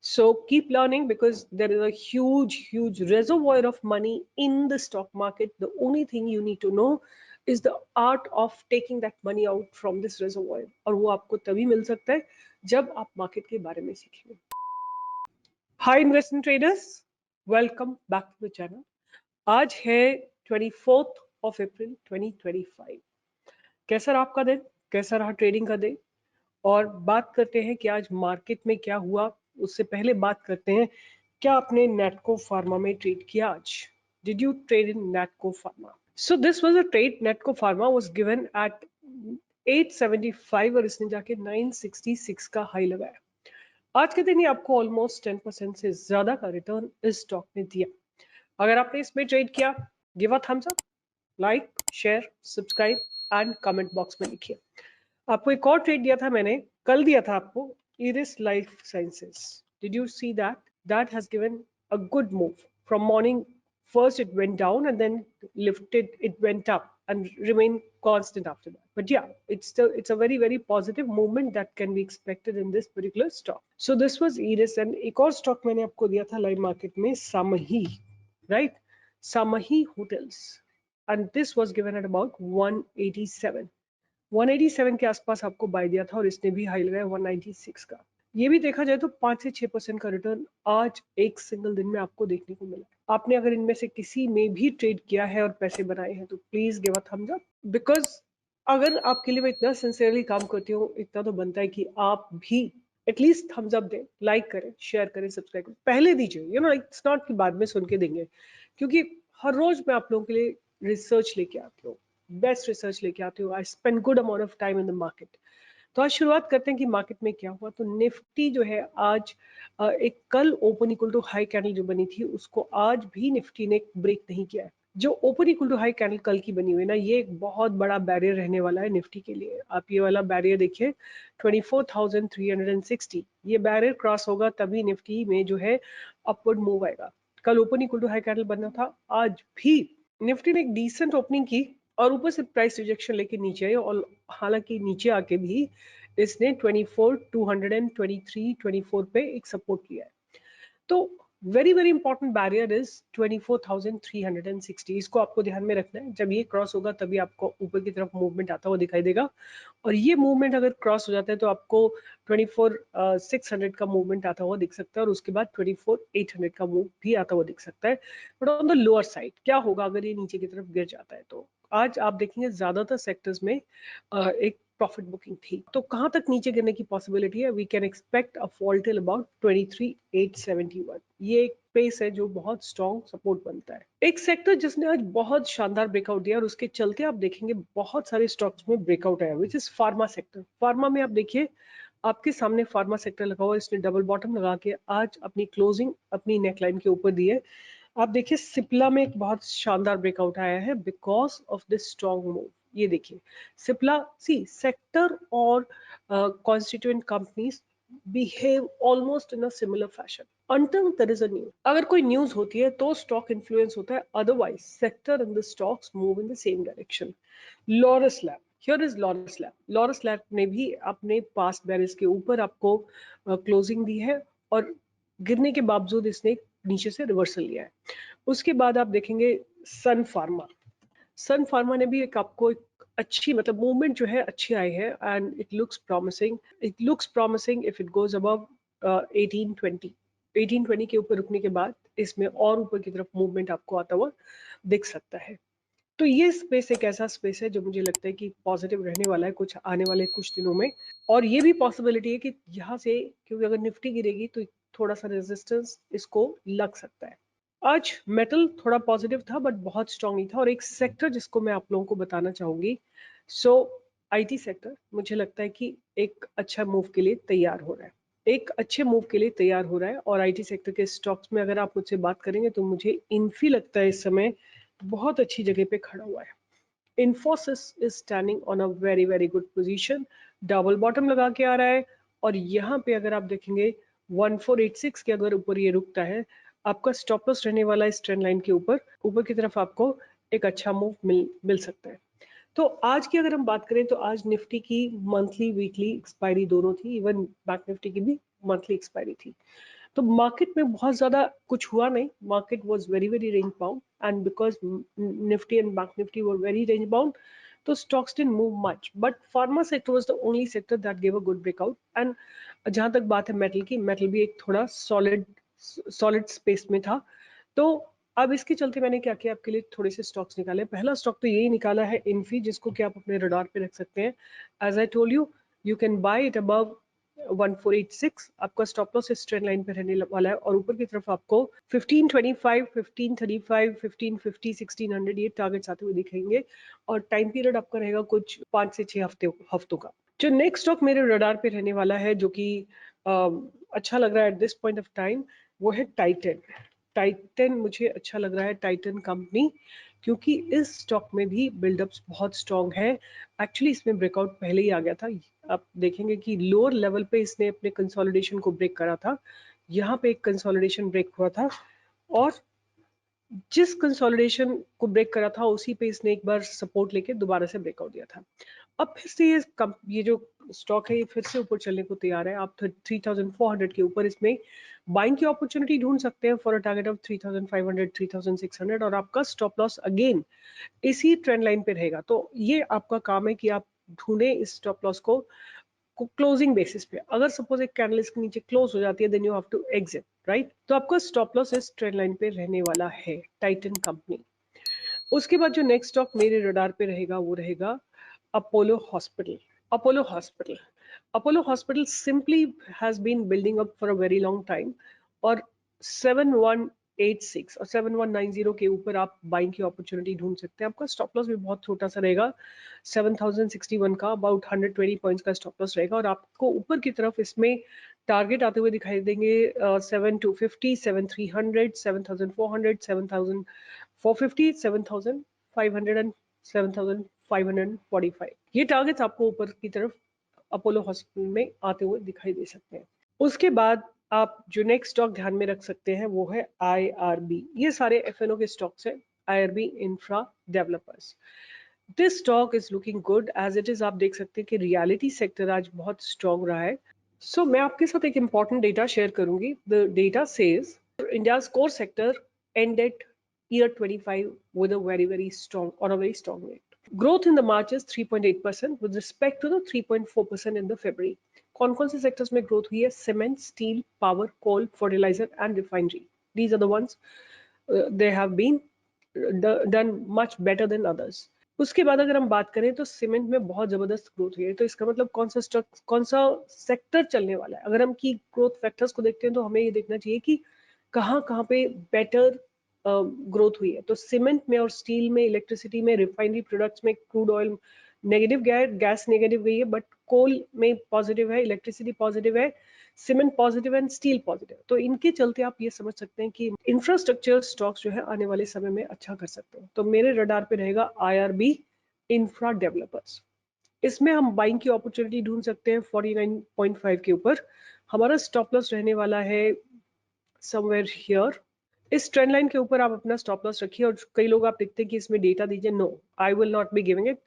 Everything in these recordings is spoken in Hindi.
So keep learning because there is a huge reservoir of money in the stock market. The only thing you need to know is the art of taking that money out from this reservoir, और वो आपको तभी मिल सकता है जब आप मार्केट के बारे में सीखेंगे। Hi investment traders, welcome back to the channel. आज है 24 ऑफ अप्रैल 2025। कैसा रहा आपका दिन, कैसा रहा ट्रेडिंग का डे, और बात करते हैं कि आज मार्केट में क्या हुआ। उससे पहले बात करते हैं, क्या आपने नेटको फार्मा में ट्रेड किया आज? Did you trade in नेटको pharma? So this was a trade. नेटको pharma was given at 875 और इसने जाके 966 का हाई लगाया। आज के दिन ही आपको ऑलमोस्ट 10% से ज्यादा का रिटर्न इस स्टॉक ने दिया। अगर आपने इसमें ट्रेड किया, give a thumbs up, like, share, subscribe and comment box में लिखिए। आपको एक और ट्रेड दिया था मैंने, कल दिया था आपको, iris life sciences. Did you see that? That has given a good move from morning. First it went down and then lifted, it went up and remained constant after that. But yeah, it's a very positive movement that can be expected in this particular stock. So this was Iris, and एक और stock मैंने आपको दिया था लाइव मार्केट में, Samahi, right? Samahi Hotels, and this was given at about 187 187 के आसपास आपको बाय दिया था और इसने भी हाई लगाया 196 का। ये भी देखा जाए तो 5 से 6% का रिटर्न आज एक सिंगल दिन में आपको देखने को मिला। आपने अगर इनमें से किसी में भी ट्रेड किया है और पैसे बनाए हैं तो please give a thumbs up, because अगर आपके लिए मैं इतना सिंसियरली काम करती हूँ, इतना तो बनता है कि आप भी एटलीस्ट थम्स अप दें, लाइक करें, शेयर करें, सब्सक्राइब करें, पहले दीजिए। यू नो, इट्स नॉट कि बाद में सुन के देंगे, क्योंकि हर रोज मैं आप लोगों के लिए रिसर्च लेके आती हूँ, बेस्ट रिसर्च लेके आती हूँ। I spend good amount of time in the market. तो आज शुरुआत करते हैं कि मार्केट में क्या हुआ। तो निफ्टी जो है आज एक कल open equal to high candle जो बनी थी उसको आज भी निफ्टी ने ब्रेक नहीं किया है। जो open equal to high candle कल की बनी हुई है ना, ये एक बहुत बड़ा बैरियर रहने वाला है निफ्टी के लिए। आप ये वाला बैरियर देखिए 24,360, ये बैरियर क्रॉस होगा तभी निफ्टी में जो है अपवर्ड मूव आएगा। कल open equal to high candle बनना था, आज भी निफ्टी ने एक डिसेंट ओपनिंग की और ऊपर से प्राइस रिजेक्शन लेके नीचे आई, और हालांकि नीचे आके भी इसने 24,223 24 पे एक सपोर्ट किया है। तो वेरी इंपॉर्टेंट बैरियर इज 24,360। इसको आपको ध्यान में रखना है। जब ये क्रॉस होगा तभी आपको ऊपर की तरफ मूवमेंट आता हुआ दिखाई देगा, और ये मूवमेंट अगर क्रॉस हो जाता है तो आपको 24,600 का मूवमेंट आता हुआ दिख सकता है, और उसके बाद 24,800 का मूव भी आता हुआ दिख सकता है। But on the lower side क्या होगा अगर ये नीचे की तरफ गिर जाता है? तो आज आप देखेंगे ज्यादातर सेक्टर्स में एक प्रॉफिट बुकिंग थी। तो कहां तक नीचे गिरने की पॉसिबिलिटी है? We can expect a fall till about 23,871। ये एक पेस है जो बहुत स्ट्रॉन्ग सपोर्ट बनता है। एक सेक्टर जिसने आज बहुत शानदार ब्रेकआउट दिया और उसके चलते आप देखेंगे बहुत सारे स्टॉक्स में ब्रेकआउट आया, which is pharma sector. Pharma में आप देखिए, आपके सामने फार्मा सेक्टर लगा हुआ है, इसने डबल बॉटम लगा के आज अपनी क्लोजिंग अपनी नेकलाइन के ऊपर दी है। आप देखिए सिप्ला में एक बहुत शानदार ब्रेकआउट आया है because of this strong move. ये देखिए सिप्ला, सी सेक्टर और constituent companies behave almost in a similar fashion until there is a news. अगर कोई न्यूज होती है तो स्टॉक इन्फ्लुएंस होता है, otherwise sector and the stocks move in the same direction. Laurus lab, here is Laurus lab. Laurus lab ने भी अपने पास्ट बैरियर्स के ऊपर आपको क्लोजिंग दी है, और गिरने के बावजूद इसने नीचे से रिवर्सल लिया है। उसके बाद आप देखेंगे सन फार्मा। सन फार्मा ने भी एक आपको एक अच्छी मतलब मूवमेंट जो है अच्छी आई है, and it looks promising. It looks promising if it goes above 1820। 1820 के ऊपर रुकने के बाद इसमें और ऊपर की तरफ मूवमेंट आपको आता हुआ दिख सकता है। तो ये स्पेस एक ऐसा स्पेस है जो मुझे लगता है कि पॉजिटिव रहने वाला है कुछ आने वाले कुछ दिनों में। और ये भी पॉसिबिलिटी है कि यहाँ से, क्योंकि अगर निफ्टी गिरेगी तो थोड़ा सा रेजिस्टेंस इसको लग सकता है। आज मेटल थोड़ा पॉजिटिव था बट बहुत स्ट्रांग नहीं था। और एक सेक्टर जिसको मैं आप लोगों को बताना चाहूंगी, सो आईटी सेक्टर मुझे लगता है कि एक अच्छा मूव के लिए तैयार हो रहा है, एक अच्छे मूव के लिए तैयार हो रहा है। और आईटी सेक्टर के स्टॉक्स में अगर आप मुझसे बात करेंगे तो मुझे इन्फी लगता है इस समय बहुत अच्छी जगह पे खड़ा हुआ है। Infosys is standing on a very good position, double bottom लगा के आ रहा है, और यहाँ पे अगर आप देखेंगे 1486 के अगर ऊपर ये रुकता है, आपका स्टॉप लॉस रहने वाला इस ट्रेंड लाइन के ऊपर की तरफ आपको एक अच्छा मूव मिल सकता है। तो आज की अगर हम बात करें तो आज निफ्टी की मंथली वीकली एक्सपायरी दोनों थी, इवन बैंक निफ्टी की भी मंथली एक्सपायरी थी। तो मार्केट में बहुत ज्यादा कुछ हुआ नहीं, market was very very range bound and because Nifty and bank Nifty were very range bound, तो stocks didn't move much, but pharma sector was the only sector that gave a good breakout. And जहां तक बात है मेटल की, मेटल भी एक थोड़ा सॉलिड स्पेस में था। तो अब इसके चलते मैंने क्या किया, आपके लिए थोड़े से स्टॉक्स निकाले। पहला स्टॉक तो यही निकाला है इन्फी, जिसको कि आप अपने रडार पे रख सकते हैं। As I told you, you can buy it above 1486। आपका स्टॉप लॉस इस ट्रेंड लाइन पे रहने वाला है, और ऊपर की तरफ आपको 1525, 1535, 1550, 1600 ये टारगेट्स आते हुए दिखेंगे, और टाइम पीरियड आपका रहेगा कुछ 5 से 6 हफ्तों का। जो नेक्स्ट स्टॉक मेरे रडार पे रहने वाला है, जो कि अच्छा लग रहा है at this point of time, वो है टाइटन। टाइटन मुझे अच्छा लग रहा है, टाइटन कंपनी, क्योंकि इस स्टॉक में भी बिल्डअप्स बहुत स्ट्रॉन्ग है। एक्चुअली इसमें ब्रेकआउट पहले ही आ गया था, आप देखेंगे कि लोअर लेवल पे इसने अपने कंसोलिडेशन को ब्रेक करा था, यहाँ पे एक कंसोलिडेशन ब्रेक हुआ था, और जिस कंसोलिडेशन को ब्रेक करा था उसी पे इसने एक बार सपोर्ट लेके दोबारा से ब्रेकआउट दिया था। अब फिर से ये जो स्टॉक है ये फिर से ऊपर चलने को तैयार है। आप 3400 के ऊपर इसमें बाइंग की अपॉर्चुनिटी ढूंढ सकते हैं फॉर अ टारगेट ऑफ 3500, 3600, और आपका स्टॉप लॉस अगेन इसी ट्रेंड लाइन पे रहेगा। तो ये आपका काम है कि आप ढूंढें इस स्टॉप लॉस को क्लोजिंग बेसिस पे। अगर सपोज एक कैंडल इसके नीचे क्लोज हो जाती है, then you have to exit, right. तो आपका स्टॉप लॉस इस ट्रेंड लाइन पे रहने वाला है, टाइटन कंपनी। उसके बाद जो नेक्स्ट स्टॉक मेरे रडार पे रहेगा वो रहेगा Apollo hospital. Apollo hospital, Apollo hospital simply has been building up for a very long time, और 7186 और 7190 के ऊपर आप बाइंग की अपॉर्चुनिटी ढूंढ सकते हैं। आपका स्टॉप लॉस भी बहुत छोटा सा रहेगा, 7061 का, अबाउट 120 पॉइंट्स का स्टॉप लॉस रहेगा, और आपको ऊपर की तरफ इसमें टारगेट आते हुए दिखाई देंगे 7250, 7300, 7400, 7450, 7500 एंड 7545। ये टारगेट्स आपको ऊपर की तरफ अपोलो हॉस्पिटल में आते हुए दिखाई दे सकते हैं। उसके बाद आप जो नेक्स्ट स्टॉक ध्यान में रख सकते हैं वो है IRB। ये सारे FNO के स्टॉक्स हैं, IRB infra developers. This stock is looking good as it is. आप देख सकते हैं कि रियलिटी सेक्टर आज बहुत स्ट्रॉन्ग रहा है। सो मैं आपके साथ एक इंपॉर्टेंट डेटा शेयर करूंगी। The data says India's core sector ended year 25 with a very strong, or a very strong rate. Growth in the March is 3.8% with respect to the 3.4% in the February. कौन-कौन से सेक्टर्स में ग्रोथ हुई है? Cement, steel, power, coal, fertiliser and refinery. These are the ones they have been done much better than others. उसके बाद अगर हम बात करें तो सीमेंट में बहुत जबरदस्त ग्रोथ हुई है। तो इसका मतलब कौन सा सेक्टर चलने वाला है? अगर हम की ग्रोथ फैक्टर्स को देखते हैं तो हमें ये देखना चाहिए कि कहाँ पे बेटर ग्रोथ हुई है। तो सीमेंट में और स्टील में, इलेक्ट्रिसिटी में, रिफाइनरी प्रोडक्ट्स में क्रूड ऑयल नेगेटिव गया है, गैस नेगेटिव गई है, बट कोल में पॉजिटिव है, इलेक्ट्रिसिटी पॉजिटिव है, cement positive and steel positive. तो इनके चलते आप ये समझ सकते हैं कि इंफ्रास्ट्रक्चर स्टॉक्स जो है आने वाले समय में अच्छा कर सकते हैं। तो मेरे रडार पे रहेगा IRB इंफ्रा डेवलपर्स। इसमें हम बाइंग की अपॉर्चुनिटी ढूंढ सकते हैं 49.5 के ऊपर। हमारा स्टॉप लॉस रहने वाला है समवेयर हियर। इस ट्रेंड लाइन के ऊपर आप अपना स्टॉप लॉस रखिए। और कई लोग आप लिखते हैं कि इसमें डेटा दीजिए, no, I will not be giving it.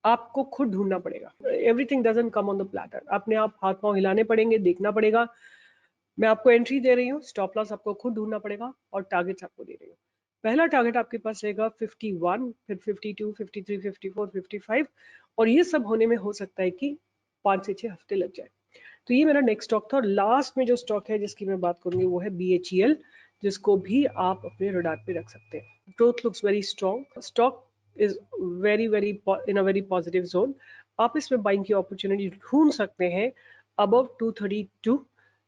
आपको खुद ढूंढना पड़ेगा। Everything doesn't come on the platter. अपने आप हाथ पांव हिलाने पड़ेंगे, देखना पड़ेगा। मैं आपको एंट्री दे रही हूँ, स्टॉप लॉस आपको खुद ढूंढना पड़ेगा, और टारगेट्स आपको दे रही हूँ। पहला टारगेट आपके पास रहेगा 51, फिर 52, 53, 54, 55, और ये सब होने में हो सकता है कि 5 से 6 हफ्ते लग जाए। तो ये मेरा नेक्स्ट स्टॉक था। और लास्ट में जो स्टॉक है जिसकी मैं बात करूंगी वो है BHEL, जिसको भी आप अपने रडार पे रख सकते हैं। Growth looks very strong, stock is very in a very positive zone. आप इसमें बाइंग की अपॉर्चुनिटी ढूंढ सकते हैं अबव 232,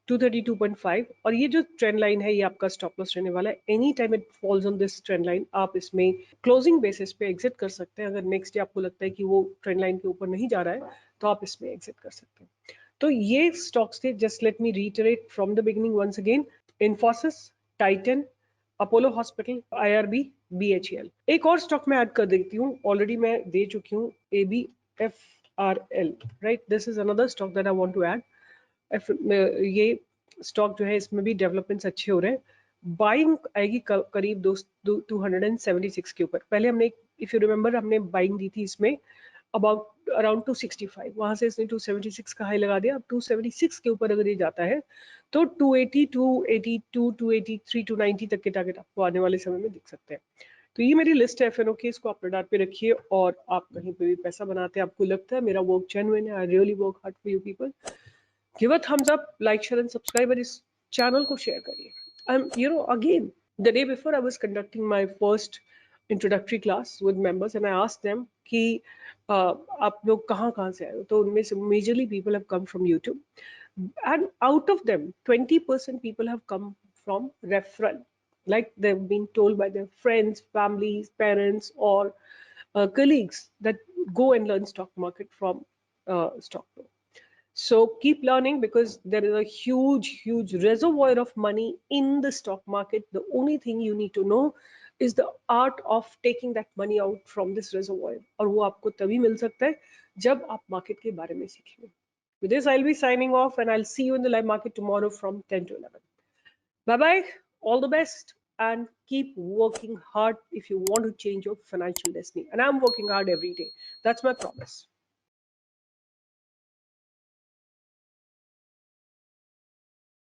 232.5, और ये जो ट्रेंड लाइन है ये आपका स्टॉप लॉस रहने वाला है। Any time it falls on this trend line, आप इसमें क्लोजिंग बेसिस पे एग्जिट कर सकते हैं। अगर नेक्स्ट डे आपको लगता है कि वो ट्रेंड लाइन के ऊपर नहीं जा रहा है तो आप इसमें एग्जिट कर सकते हैं। तो ये स्टॉक्स थे। Just let me reiterate from the beginning once again: Infosys, Titan, Apollo hospital, IRB, BHEL। एक और स्टॉक मैं ऐड कर देती हूँ, ऑलरेडी मैं दे चुकी हूँ, ABFRL, right. This is another stock that I want to add. ये स्टॉक जो है इसमें भी डेवलपमेंट्स अच्छे हो रहे हैं। बाइंग आएगी करीब 276 के ऊपर। पहले हमने, इफ यू रिमेंबर, हमने बाइंग दी थी इसमें अबाउट अराउंड 265, वहां से इसने 276 का हाई लगा दिया। अब 276 के ऊपर अगर ये जाता है तो 280, 282, 283, 290 तक के टारगेट आपको आने वाले समय में दिख सकते हैं। तो ये मेरी लिस्ट है एफएनओ की, इसको आप रडार पे रखिए। और आप कहीं पे भी पैसा बनाते हैं, आपको लगता है मेरा वर्क जेन्युइन है, I really work hard for you people, give a thumbs up, like share and subscribe, और इस चैनल को शेयर करिए। Again the day before I was conducting my first introductory class with members and I asked them कि आप लोग कहाँ से आए हो, तो उनमें से majorly people have come from YouTube, and out of them 20% people have come from referral, like they've been told by their friends, families, parents, or colleagues that go and learn stock market from Stockpro. So keep learning, because there is a huge reservoir of money in the stock market. The only thing you need to know is the art of taking that money out from this reservoir, और वो आपको तभी मिल सकता है जब आप मार्केट के बारे में सीखेंगे। With this, I'll be signing off, and I'll see you in the live market tomorrow from 10 to 11. Bye-bye. All the best, and keep working hard if you want to change your financial destiny. And I'm working hard every day. That's my promise.